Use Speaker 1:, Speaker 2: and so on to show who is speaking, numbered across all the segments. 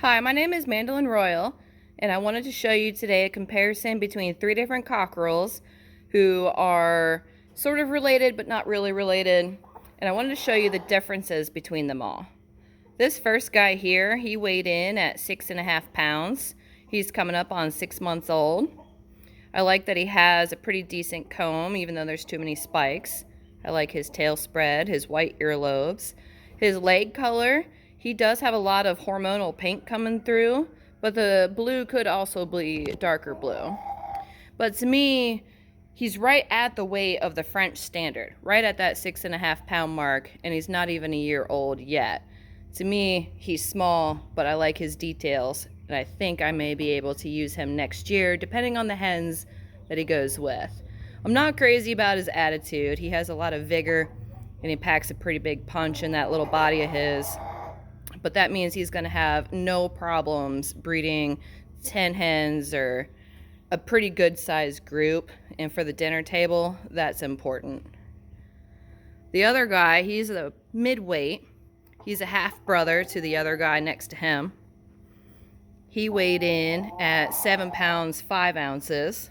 Speaker 1: Hi, my name is Mandolin Royal, and I wanted to show you today a comparison between three different cockerels who are sort of related but not really related, and I wanted to show you the differences between them all. This first guy here, he weighed in at 6.5 pounds. He's coming up on 6 months old. I like that he has a pretty decent comb, even though there's too many spikes. I like his tail spread, his white earlobes. His leg color, he does have a lot of hormonal pink coming through, but the blue could also be darker blue. But to me, he's right at the weight of the French standard, right at that 6.5 pound mark, and he's not even a year old yet. To me, he's small, but I like his details, and I think I may be able to use him next year, depending on the hens that he goes with. I'm not crazy about his attitude. He has a lot of vigor, and he packs a pretty big punch in that little body of his. But that means he's going to have no problems breeding 10 hens or a pretty good sized group. And for the dinner table, that's important. The other guy, he's a midweight. He's a half brother to the other guy next to him. He weighed in at 7 pounds 5 ounces.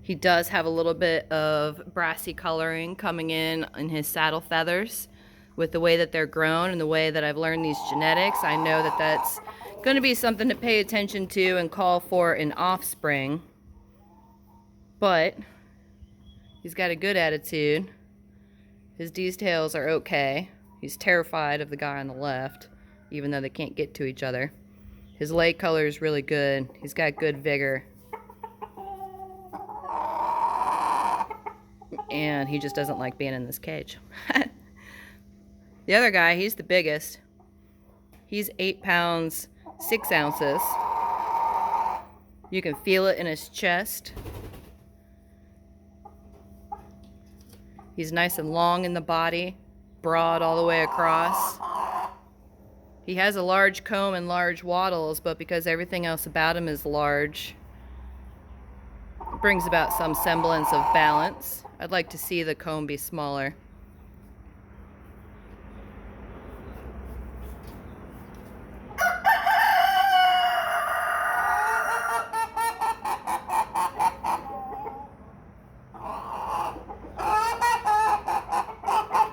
Speaker 1: He does have a little bit of brassy coloring coming in his saddle feathers. With the way that they're grown and the way that I've learned these genetics, I know that that's going to be something to pay attention to and call for in offspring. But he's got a good attitude. His details are okay. He's terrified of the guy on the left, even though they can't get to each other. His leg color is really good. He's got good vigor. And he just doesn't like being in this cage. The other guy, he's the biggest. He's 8 pounds 6 ounces. You can feel it in his chest. He's nice and long in the body, broad all the way across. He has a large comb and large wattles, but because everything else about him is large, it brings about some semblance of balance. I'd like to see the comb be smaller.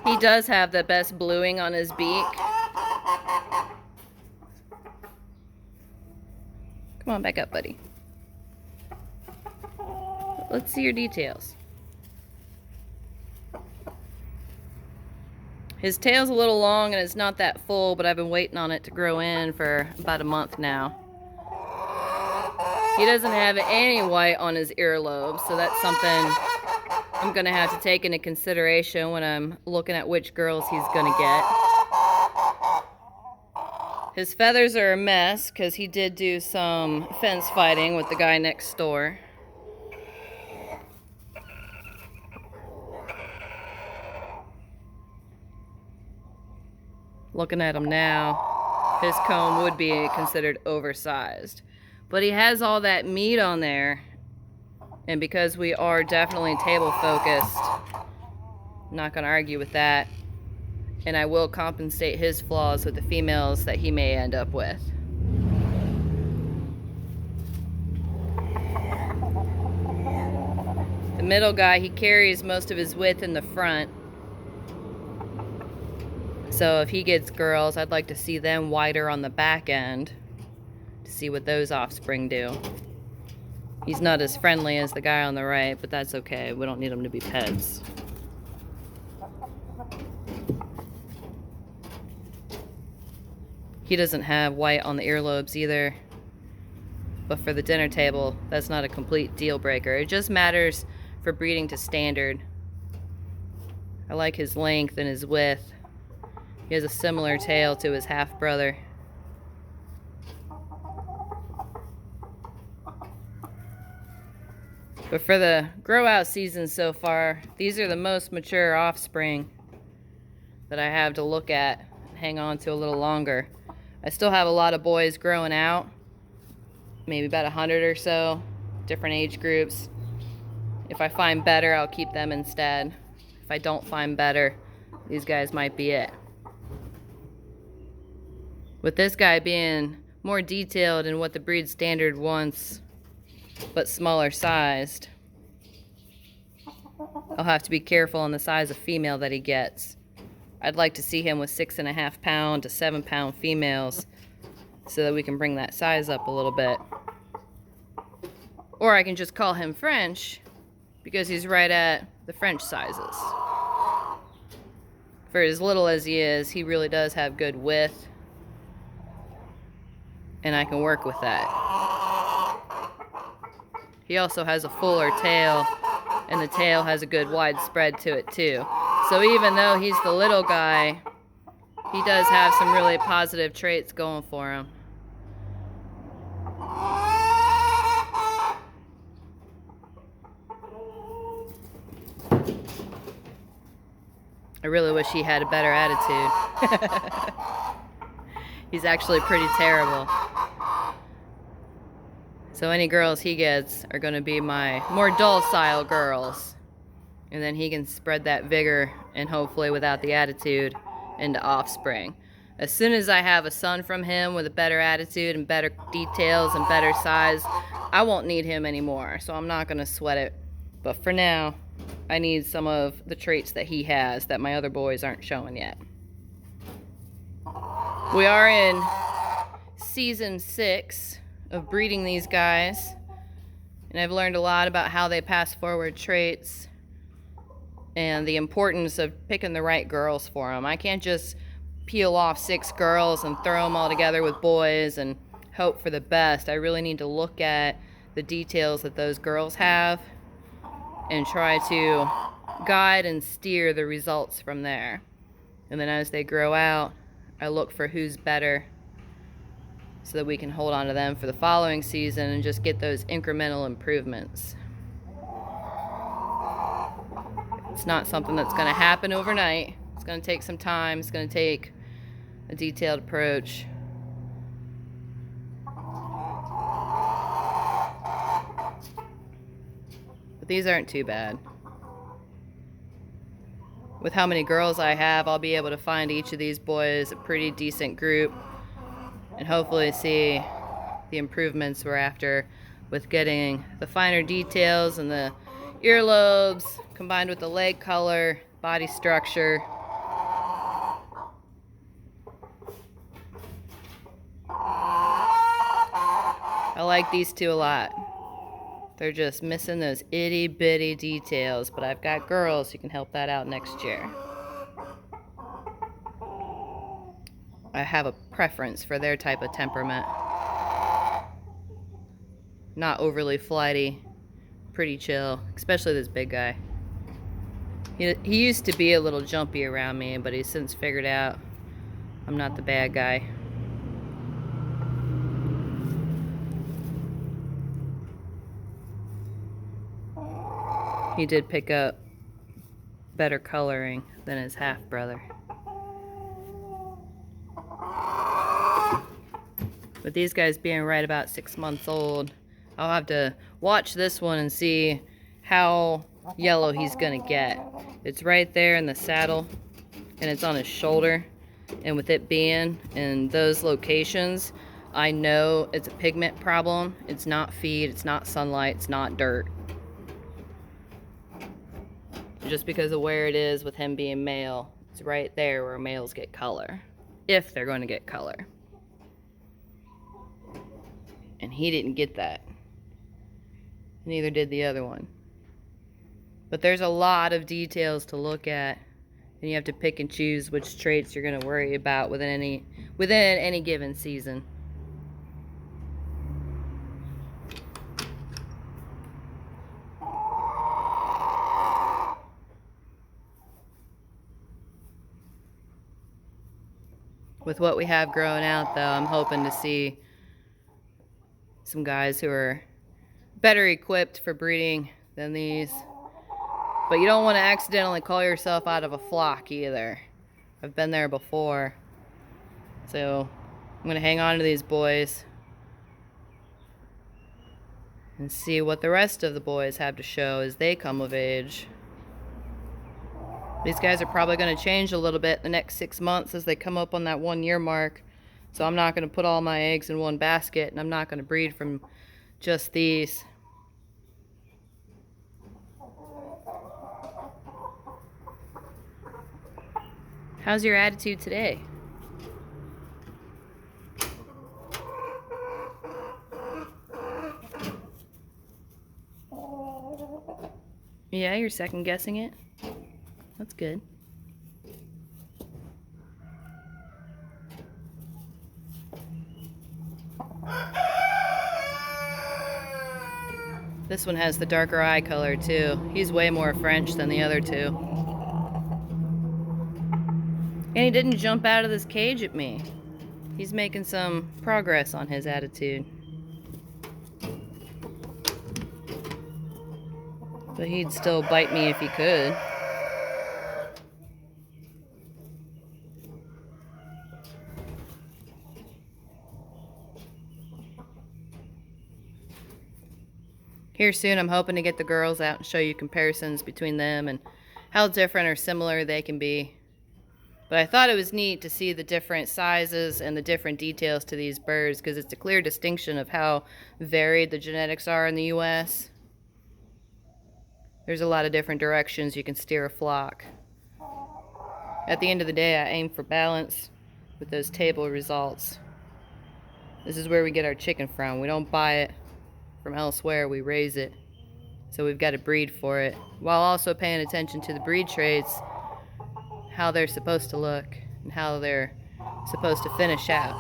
Speaker 1: He does have the best bluing on his beak. Come on, back up, buddy. Let's see your details. His tail's a little long and it's not that full, but I've been waiting on it to grow in for about a month now. He doesn't have any white on his earlobe, so that's something I'm going to have to take into consideration when I'm looking at which girls he's going to get. His feathers are a mess because he did do some fence fighting with the guy next door. Looking at him now, his comb would be considered oversized. But he has all that meat on there. And because we are definitely table focused, I'm not going to argue with that. And I will compensate his flaws with the females that he may end up with. The middle guy, he carries most of his width in the front. So if he gets girls, I'd like to see them wider on the back end to see what those offspring do. He's not as friendly as the guy on the right, but that's okay. We don't need him to be pets. He doesn't have white on the earlobes either. But for the dinner table, that's not a complete deal breaker. It just matters for breeding to standard. I like his length and his width. He has a similar tail to his half-brother. But for the grow-out season so far, these are the most mature offspring that I have to look at and hang on to a little longer. I still have a lot of boys growing out, maybe about 100 or so, different age groups. If I find better, I'll keep them instead. If I don't find better, these guys might be it. With this guy being more detailed in what the breed standard wants, but smaller sized, I'll have to be careful on the size of female that he gets. I'd like to see him with 6.5 pound to 7 pound females so that we can bring that size up a little bit. Or I can just call him French because he's right at the French sizes. For as little as he is, he really does have good width, and I can work with that. He also has a fuller tail, and the tail has a good wide spread to it too. So even though he's the little guy, he does have some really positive traits going for him. I really wish he had a better attitude. He's actually pretty terrible. So any girls he gets are going to be my more docile girls. And then he can spread that vigor and hopefully without the attitude into offspring. As soon as I have a son from him with a better attitude and better details and better size, I won't need him anymore. So I'm not going to sweat it. But for now, I need some of the traits that he has that my other boys aren't showing yet. We are in season 6 of breeding these guys, and I've learned a lot about how they pass forward traits and the importance of picking the right girls for them. I can't just peel off 6 girls and throw them all together with boys and hope for the best. I really need to look at the details that those girls have and try to guide and steer the results from there. And then as they grow out, I look for who's better so that we can hold on to them for the following season and just get those incremental improvements. It's not something that's going to happen overnight. It's going to take some time. It's going to take a detailed approach. But these aren't too bad. With how many girls I have, I'll be able to find each of these boys a pretty decent group and hopefully see the improvements we're after with getting the finer details and the earlobes combined with the leg color, body structure. I like these two a lot. They're just missing those itty bitty details, but I've got girls who can help that out next year. I have a preference for their type of temperament. Not overly flighty, pretty chill, especially this big guy. He used to be a little jumpy around me, but he's since figured out I'm not the bad guy. He did pick up better coloring than his half-brother. With these guys being right about 6 months old, I'll have to watch this one and see how yellow he's gonna get. It's right there in the saddle and it's on his shoulder, and with it being in those locations, I know it's a pigment problem. It's not feed, it's not sunlight, it's not dirt. Just because of where it is with him being male, it's right there where males get color, if they're going to get color. And he didn't get that. Neither did the other one. But there's a lot of details to look at, and you have to pick and choose which traits you're going to worry about within any given season. With what we have growing out, though, I'm hoping to see some guys who are better equipped for breeding than these. But you don't want to accidentally call yourself out of a flock either. I've been there before. So I'm going to hang on to these boys and see what the rest of the boys have to show as they come of age. These guys are probably going to change a little bit the next 6 months as they come up on that 1 year mark. So I'm not going to put all my eggs in one basket, and I'm not going to breed from just these. How's your attitude today? Yeah, you're second guessing it? That's good. This one has the darker eye color too. He's way more French than the other two. And he didn't jump out of this cage at me. He's making some progress on his attitude. But he'd still bite me if he could. Here soon, I'm hoping to get the girls out and show you comparisons between them and how different or similar they can be. But I thought it was neat to see the different sizes and the different details to these birds, because it's a clear distinction of how varied the genetics are in the U.S. There's a lot of different directions you can steer a flock. At the end of the day, I aim for balance with those table results. This is where we get our chicken from. We don't buy it from elsewhere, we raise it. So we've got to breed for it, while also paying attention to the breed traits, how they're supposed to look, and how they're supposed to finish out.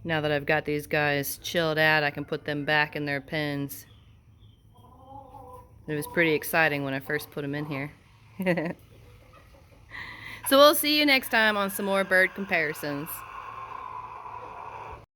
Speaker 1: Now that I've got these guys chilled out, I can put them back in their pens. It was pretty exciting when I first put them in here. So we'll see you next time on some more bird comparisons.